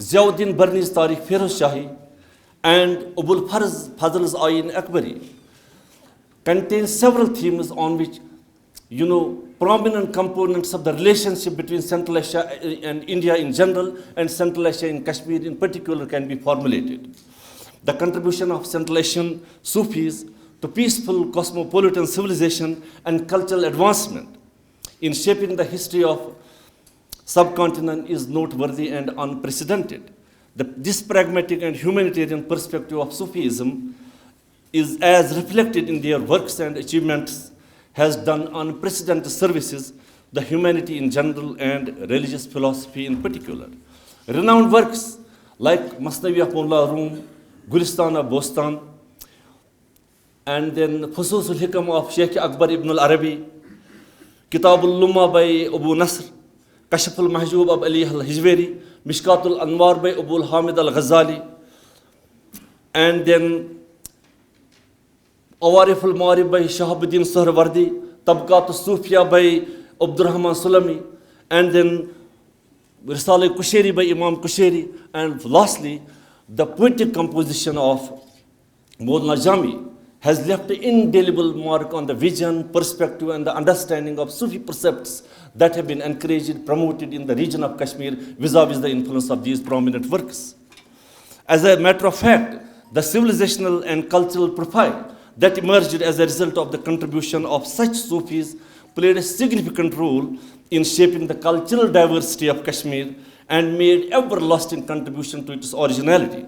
Ziauddin Barni's Tariq Feroz Shahi and Abul Fazl's Ayn Akbari contains several themes on which, prominent components of the relationship between Central Asia and India in general and Central Asia and Kashmir in particular can be formulated. The contribution of Central Asian Sufis to peaceful cosmopolitan civilization and cultural advancement in shaping the history of subcontinent is noteworthy and unprecedented. This pragmatic and humanitarian perspective of Sufism is as reflected in their works and achievements has done unprecedented services the humanity in general and religious philosophy in particular. Renowned works like Masnavi of Mullah Rum, Gulistan of Bostan, and then Fusus al-Hikam of Sheikh Akbar ibn al-Arabi, Kitab al-Lumma by Abu Nasr, Kashf al-Mahjub of Ali al-Hijwari, Mishkat al-Anwar by Abu Hamid al-Ghazali, and then Awarif al-Ma'arif by Shahabuddin Suhrawardi, Tabqat al-Sufia by Abdurrahman Sulami, and then Risale Kusheri by Imam Kusheri, and lastly, the poetic composition of Maulana Jami has left an indelible mark on the vision, perspective, and the understanding of Sufi precepts that have been encouraged, promoted in the region of Kashmir vis-a-vis the influence of these prominent works. As a matter of fact, the civilizational and cultural profile that emerged as a result of the contribution of such Sufis played a significant role in shaping the cultural diversity of Kashmir and made everlasting contribution to its originality.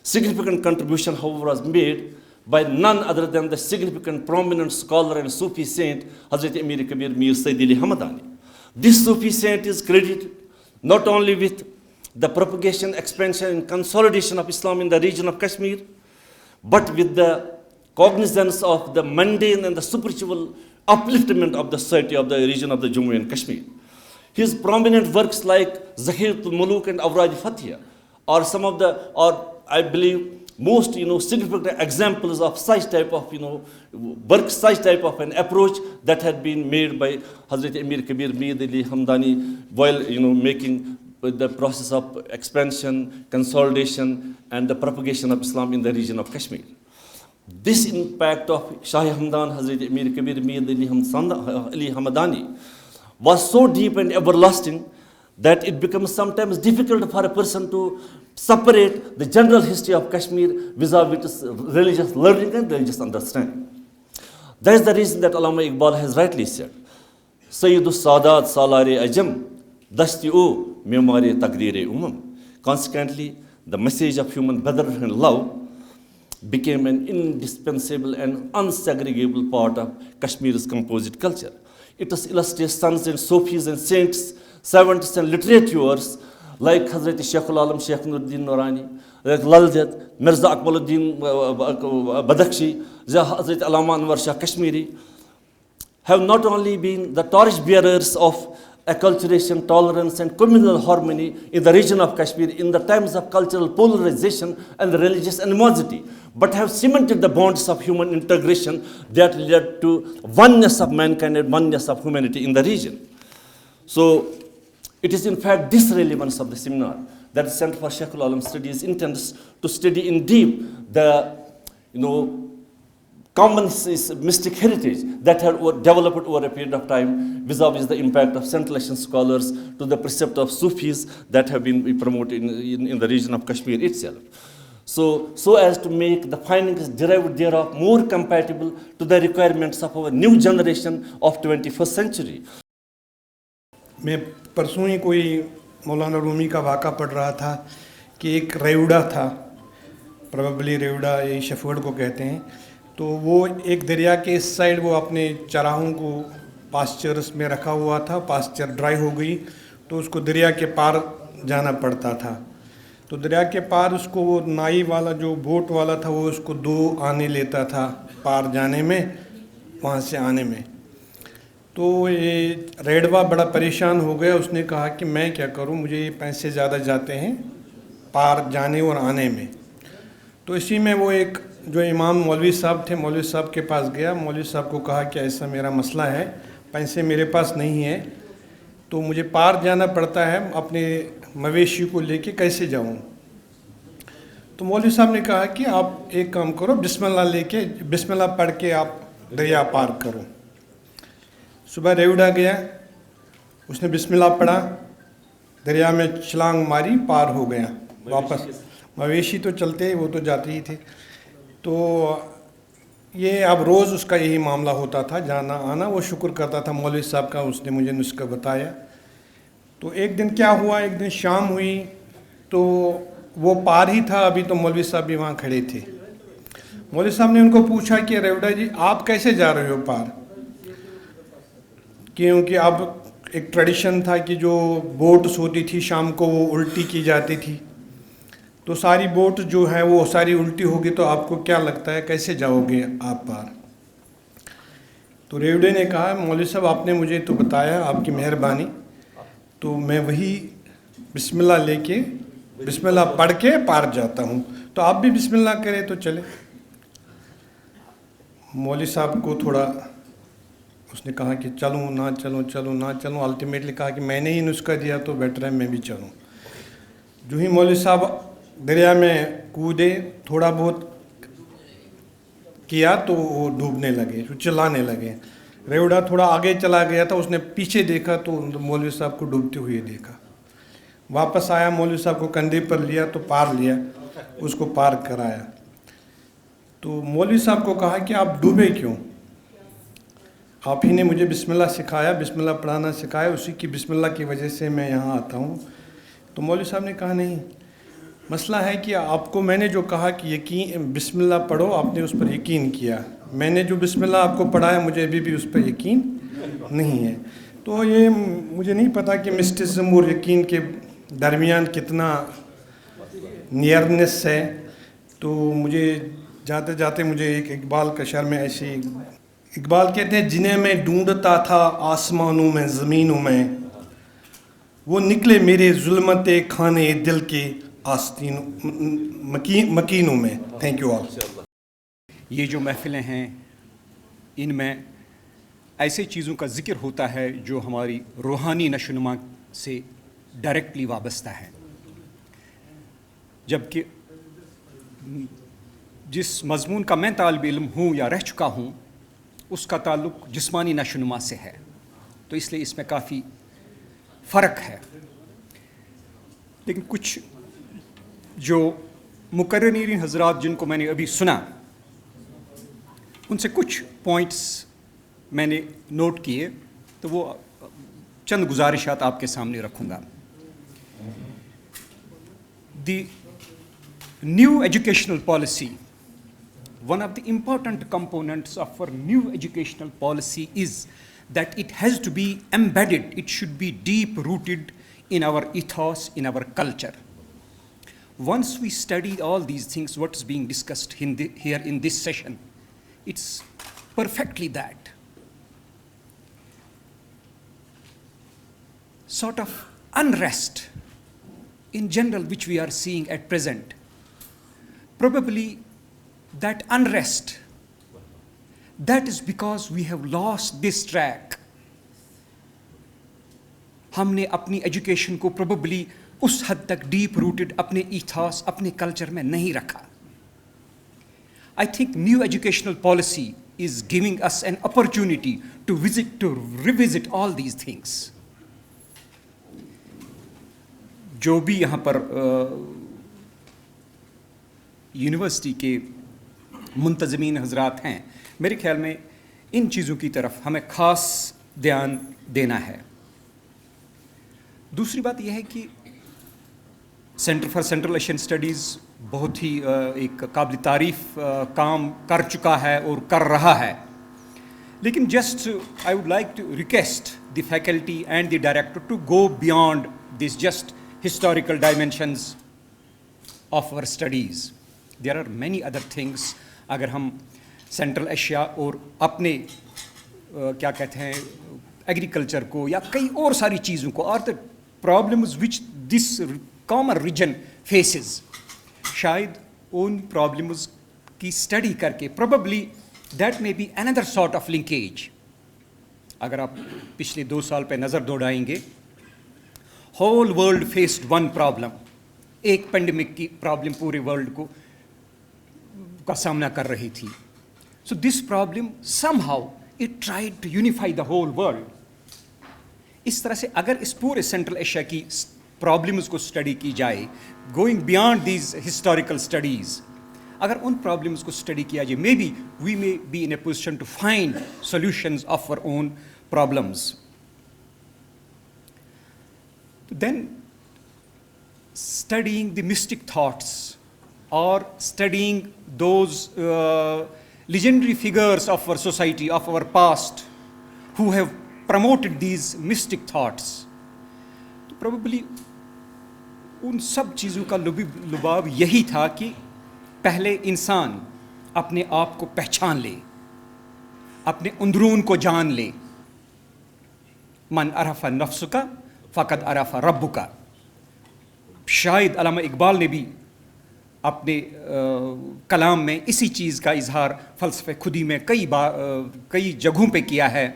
Significant contribution, however, was made by none other than the significant prominent scholar and Sufi saint Hazrat Amir Kabir Mir Sayyid Ali Hamadani. This Sufi saint is credited not only with the propagation, expansion, and consolidation of Islam in the region of Kashmir, but with the cognizance of the mundane and the spiritual upliftment of the society of the region of the Jammu and Kashmir. His prominent works like Zahiratul Muluk and Awrad Fathiya are some of the, or I believe, most significant examples of such type of work, such type of an approach that had been made by Hazrat Amir Kabir Mir Ali Hamdani while making the process of expansion, consolidation, and the propagation of Islam in the region of Kashmir. This impact of Shahi Hamdan Hazrat Amir Kabir Mir Ali Hamadani was so deep and everlasting that it becomes sometimes difficult for a person to separate the general history of Kashmir vis-a-vis its religious learning and religious understanding. That is the reason that Allama Iqbal has rightly said, Sayyidus Sadat Salare Ajam, Dashti-u Memare Taqdeer-e Umam. Consequently, the message of human brotherhood and love became an indispensable and unsegregable part of Kashmir's composite culture. Its illustrious sons and Sufis and saints, servants and literatures like Hazrat Sheikhul Alam Sheikh Nuruddin Noorani, like Lal-Jad, Mirza Akmaluddin Badakhshi, Hazrat Allama Anwar Shah Kashmiri, have not only been the torch-bearers of acculturation, tolerance, and communal harmony in the region of Kashmir in the times of cultural polarization and religious animosity, but have cemented the bonds of human integration that led to oneness of mankind and oneness of humanity in the region. So, it is in fact this relevance of the seminar that the Center for Sheikhul Alam Studies intends to study in deep the common mystic heritage that had developed over a period of time vis-a-vis the impact of Central Asian scholars to the precept of Sufis that have been promoted in the region of Kashmir itself. So as to make the findings derived thereof more compatible to the requirements of our new generation of 21st century. मैं परसों ही कोई मौलाना रूमी का वाक़ा पढ़ रहा था कि एक रेवड़ा था, प्रोबेबली रेवड़ा यही शफगढ़ को कहते हैं, तो वो एक दरिया के इस साइड वो अपने चराहों को पास्चर्स में रखा हुआ था, पास्चर ड्राई हो गई तो उसको दरिया के पार जाना पड़ता था। तो दरिया के पार उसको वो नाई वाला जो बोट वाला था वो उसको 2 आने लेता था पार जाने में, वहाँ से आने में। तो ये रेडवा बड़ा परेशान हो गया, उसने कहा कि मैं क्या करूं, मुझे ये पैसे ज़्यादा जाते हैं पार जाने और आने में। तो इसी में वो एक जो इमाम मौलवी साहब थे, मौलवी साहब के पास गया, मौलवी साहब को कहा कि ऐसा मेरा मसला है, पैसे मेरे पास नहीं है तो मुझे पार जाना पड़ता है, अपने मवेशी को लेके कैसे जाऊं। तो मौलवी साहब ने कहा कि आप एक काम करो, बिस्मिल्लाह लेके बिस्मिल्लाह पढ़ के आप दरिया पार करो। सुबह रेवड़ा गया, उसने बिस्मिल्लाह पढ़ा, दरिया में छलांग मारी, पार हो गया वापस। मवेशी तो चलते, वो तो जाते ही थे। तो ये अब रोज़ उसका यही मामला होता था, जाना आना। वो शुक्र करता था मौलवी साहब का, उसने मुझे नुस्खा बताया। तो एक दिन क्या हुआ, एक दिन शाम हुई तो वो पार ही था अभी, तो मौलवी साहब भी वहाँ खड़े थे। मौलवी साहब ने उनको पूछा कि रेवड़ा जी आप कैसे जा रहे हो पार, क्योंकि अब एक ट्रेडिशन था कि जो बोट्स होती थी शाम को वो उल्टी की जाती थी, तो सारी बोट जो है वो सारी उल्टी होगी, तो आपको क्या लगता है कैसे जाओगे आप पार। तो रेवड़े ने कहा मौलवी साहब आपने मुझे तो बताया, आपकी मेहरबानी, तो मैं वही बिस्मिल्लाह लेके बिस्मिल्लाह पढ़ के पार जाता हूँ, तो आप भी बिस्मिल्लाह करें तो चले। मौलवी साहब को थोड़ा उसने कहा कि चलूँ ना चलूँ, चलूँ ना चलूँ, अल्टीमेटली कहा कि मैंने ही नुस्खा दिया तो बेटर है मैं भी चलूँ। जो ही मौलवी साहब दरिया में कूदे, थोड़ा बहुत किया तो वो डूबने लगे, तो चिल्लाने लगे। रेवड़ा थोड़ा आगे चला गया था, उसने पीछे देखा तो मौलवी साहब को डूबते हुए देखा। वापस आया, मौलवी साहब को कंधे पर लिया तो पार लिया, उसको पार कराया। तो मौलवी साहब को कहा कि आप डूबे क्यों, आप ही ने मुझे बिस्मिल्लाह सिखाया, बिस्मिल्लाह पढ़ाना सिखाया, उसी की बिस्मिल्लाह की वजह से मैं यहाँ आता हूँ। तो मौलवी साहब ने कहा नहीं, मसला है कि आपको मैंने जो कहा कि यकीन बिस्मिल्लाह पढ़ो, आपने उस पर यकीन किया, मैंने जो बिस्मिल्लाह आपको पढ़ाया मुझे अभी भी उस पर यकीन नहीं है। तो ये मुझे नहीं पता कि मिस्टिसिज्म और यकीन के दरमियान कितना नियरनेस है। तो मुझे जाते जाते मुझे एक इकबाल का शेर में ऐसी, इकबाल कहते हैं जिन्हें मैं ढूंढता था आसमानों में ज़मीनों में, वो निकले मेरे जुल्मते खाने दिल के आस्तीनों मकीनों में। Thank you all. ये जो महफ़िलें हैं इनमें ऐसे चीज़ों का ज़िक्र होता है जो हमारी रूहानी नशोनुमा से डायरेक्टली वाबस्ता है, जबकि जिस मज़मून का मैं तालिब इल्म हूँ या रह चुका हूँ उसका ताल्लुक़ जिस्मानी नशोनुमा से है, तो इसलिए इसमें काफ़ी फ़र्क है। लेकिन कुछ जो मुकर्रिरीन हज़रात जिनको मैंने अभी सुना, उनसे कुछ पॉइंट्स मैंने नोट किए, तो वो चंद गुजारिशात आपके सामने रखूँगा। The new educational policy, one of the important components of our new educational policy is that it has to be embedded, it should be deep rooted in our ethos, in our culture. Once we study all these things, what is being discussed here in this session, it's perfectly that. Sort of unrest in general which we are seeing at present, probably that unrest, that is because we have lost this track. हमने अपनी education को probably उस हद तक deep rooted अपने ईथॉस, अपने culture में नहीं रखा। I think new educational policy is giving us an opportunity to revisit all these things. जो भी यहाँ पर यूनिवर्सिटी के मुंतज़मीन हज़रात हैं, मेरे ख्याल में इन चीज़ों की तरफ हमें ख़ास ध्यान देना है। दूसरी बात यह है कि centre for central Asian studies बहुत ही एक काबिल तारीफ़ काम कर चुका है और कर रहा है, लेकिन just I would like to request the faculty and the director to go beyond these just historical dimensions of our studies. There are many other things. अगर हम सेंट्रल एशिया और अपने क्या कहते हैं एग्रीकल्चर को या कई और सारी चीज़ों को और the problems which this common region faces, शायद उन प्रॉब्लम्स की स्टडी करके probably that may be another sort of linkage. अगर आप पिछले 2 साल पे नज़र दौड़ाएंगे, whole world faced one problem, एक पेंडेमिक की प्रॉब्लम पूरे वर्ल्ड को का सामना कर रही थी. So this problem somehow it tried to unify the whole world. इस तरह से अगर इस पूरे सेंट्रल एशिया की प्रॉब्लम्स को स्टडी की जाए, going beyond these historical studies, अगर उन प्रॉब्लम्स को स्टडी किया जाए, maybe we may be in a position to find solutions of our own problems. Then studying the mystic thoughts or studying those legendary figures of our society, of our past, who have promoted these mystic thoughts, तो probably उन सब चीज़ों का लुभाव यही था कि पहले इंसान अपने आप को पहचान ले, अपने अंदरून को जान ले. मन अरफ़ा नफ्सुका फ़क़द अरफ़ा रब्बुका. शायद अल्लामा इकबाल ने भी अपने कलाम में इसी चीज़ का इजहार फ़लसफ़े खुदी में कई जगहों पे किया है.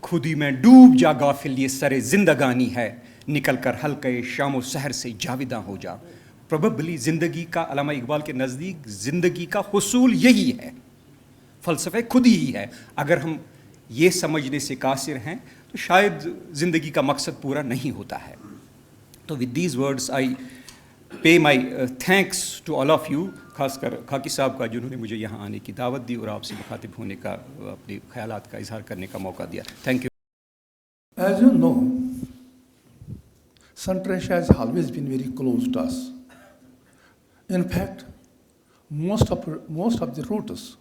खुदी में डूब जा गाफिल ये सरे ज़िंदगानी है, निकल कर हल्के शाम और सहर से जाविदा हो जा. प्रोबेबली ज़िंदगी का, अल्लामा इकबाल के नज़दीक ज़िंदगी का हुसूल यही है, फ़लसफ़े खुदी ही है. अगर हम ये समझने से कासिर हैं तो शायद ज़िंदगी का मकसद पूरा नहीं होता है. तो with these words I pay my thanks to all of you, खासकर खाकी साहब का जिन्होंने मुझे यहाँ आने की दावत दी और आपसे मुखातिब होने का, अपने ख्यालात का इजहार करने का मौका दिया. Thank you. As you know, Central Asia has always been very close to us. In fact, most of the routes,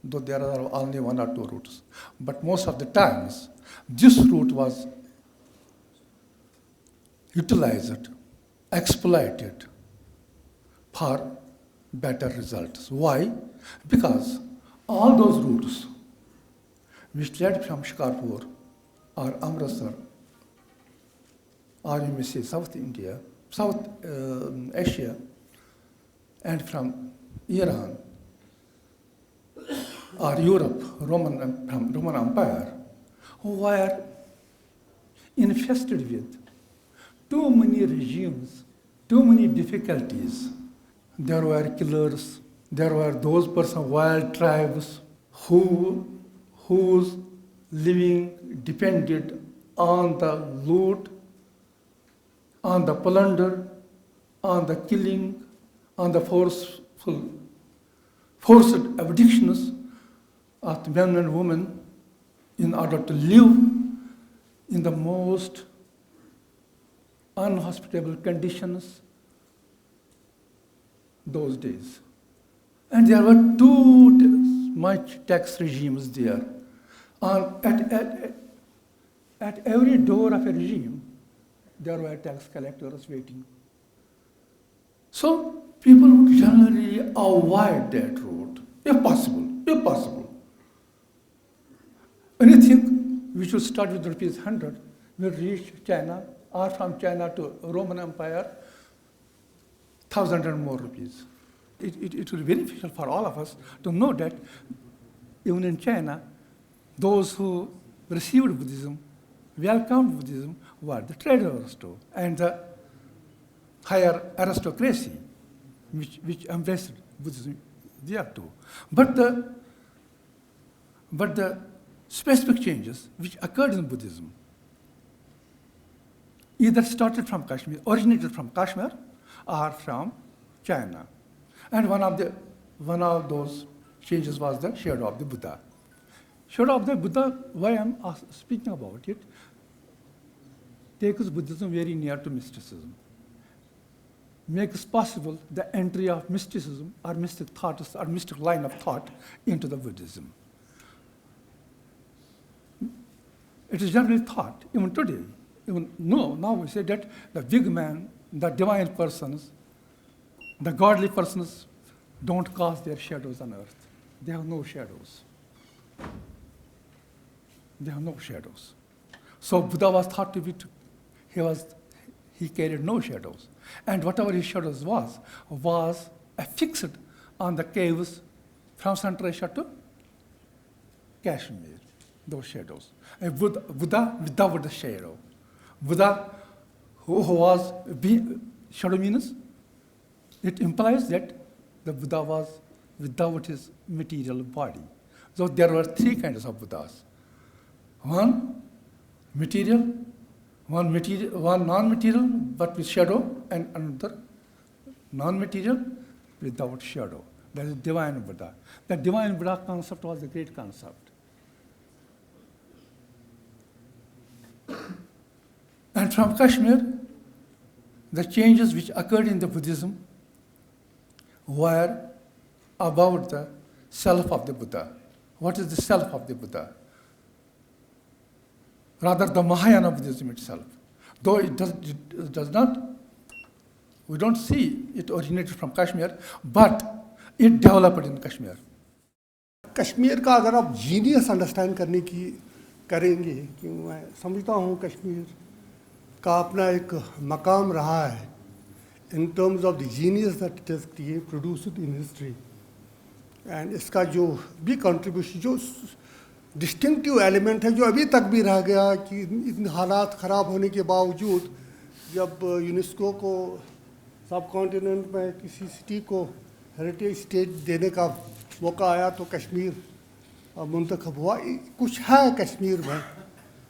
though there are only 1 or 2 routes, but most of the times this route was utilized, exploited for better results. Why? Because all those routes which led from Shikarpur or Amritsar, or you may say South India, South Asia, and from Iran or Europe, from Roman Empire, were infested with too many regimes, too many difficulties. There were killers, there were those wild tribes whose living depended on the loot, on the plunder, on the killing, on the forced abductions of the men and women in order to live in the most unhospitable conditions those days. And there were too much tax regimes there. At every door of a regime, there were tax collectors waiting. So people would generally avoid that road, if possible. Anything which would start with rupees 100 will reach China, or from China to Roman Empire, 1,000 and more rupees. It will be beneficial for all of us to know that even in China, those who received Buddhism, welcomed Buddhism, were the traders too, and the higher aristocracy, which embraced Buddhism there too. But the specific changes which occurred in Buddhism either originated from Kashmir or from China. And one of those changes was the shadow of the Buddha. Shadow of the Buddha, why I'm speaking about it, takes Buddhism very near to mysticism. makes possible the entry of mysticism or mystic thoughts or mystic line of thought into the Buddhism. It is generally thought, even today, now we say that the big man, the divine persons, the godly persons don't cast their shadows on earth. They have no shadows. They have no shadows. So Buddha was thought to be, he carried no shadows. And whatever his shadows was affixed on the caves from Central Asia to Kashmir, those shadows. A Buddha without the shadow. Buddha who was, shadow means, it implies that the Buddha was without his material body. So there were three kinds of Buddhas. One material, one non-material but with shadow, and another non-material without shadow. That is divine Buddha. The divine Buddha concept was a great concept. And from Kashmir, the changes which occurred in the Buddhism were about the self of the Buddha. What is the self of the Buddha? Rather, the Mahayana Buddhism itself. Though it does not, we don't see it originated from Kashmir, but it developed in Kashmir. Kashmir का अगर आप genius understand करने की करेंगे कि मैं समझता हूँ कश्मीर का अपना एक मकाम रहा है in terms of the genius that it has produced in history. And इसका जो भी contribution, जो डिस्टिंक्टिव एलिमेंट है जो अभी तक भी रह गया कि इन हालात ख़राब होने के बावजूद जब यूनेस्को को सब कॉन्टिनेंट में किसी सिटी को हेरिटेज स्टेज देने का मौका आया तो कश्मीर मुंतखब हुआ. कुछ है कश्मीर में,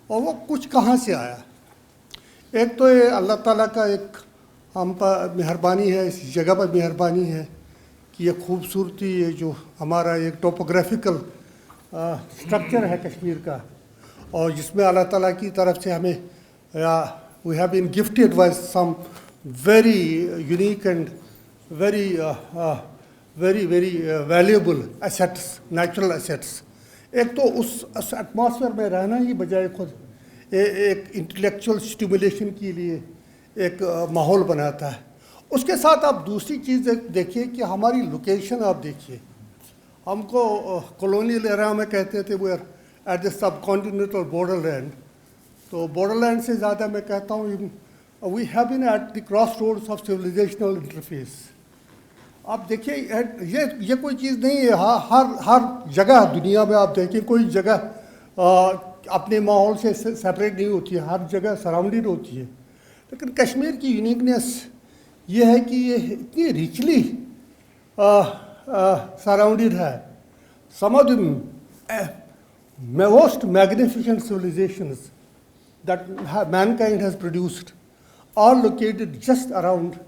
और वो कुछ कहाँ से आया? एक तो ये अल्लाह ताला का एक हम पर मेहरबानी है, इस जगह पर मेहरबानी है कि ये खूबसूरती, ये जो हमारा एक टोपोग्राफिकल स्ट्रक्चर है कश्मीर का, और जिसमें अल्लाह ताला की तरफ से हमें we have been gifted by some very unique and very valuable assets, natural assets. एक तो उस एटमॉस्फेयर में रहना ही बजाय खुद एक इंटेलेक्चुअल स्टिमुलेशन के लिए एक माहौल बनाता है. उसके साथ आप दूसरी चीज़ देखिए कि हमारी लोकेशन आप देखिए. हमको कॉलोनियल एरा में कहते थे we are at the subcontinental borderland, तो बॉर्डरलैंड से ज़्यादा मैं कहता हूँ we have been at the crossroads of civilizational interface. आप देखिए ये कोई चीज़ नहीं है, हर जगह दुनिया में आप देखिए कोई जगह अपने माहौल से सेपरेट नहीं होती है, हर जगह सराउंडेड होती है. लेकिन कश्मीर की यूनिकनेस ये है कि ये इतनी रिचली surrounded है. Some of the most magnificent civilizations that mankind has produced are located just around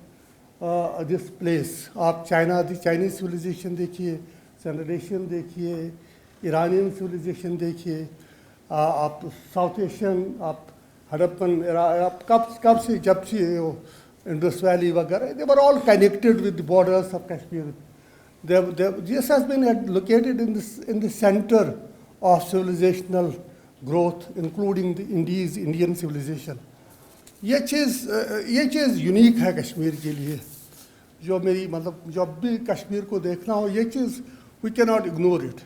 this place. आप Chinese civilization देखिए, Central Asian देखिए, Iranian civilization देखिए, आप South Asian, आप Harappan, आप कब से जब से Indus Valley वगैरह, they were all connected with the borders of Kashmir. This has been located in the center of civilizational growth, including the Indian civilization. ये चीज़ यूनिक है कश्मीर के लिए, जो मेरी मतलब जब भी कश्मीर को देखना हो ये चीज़ we cannot ignore it.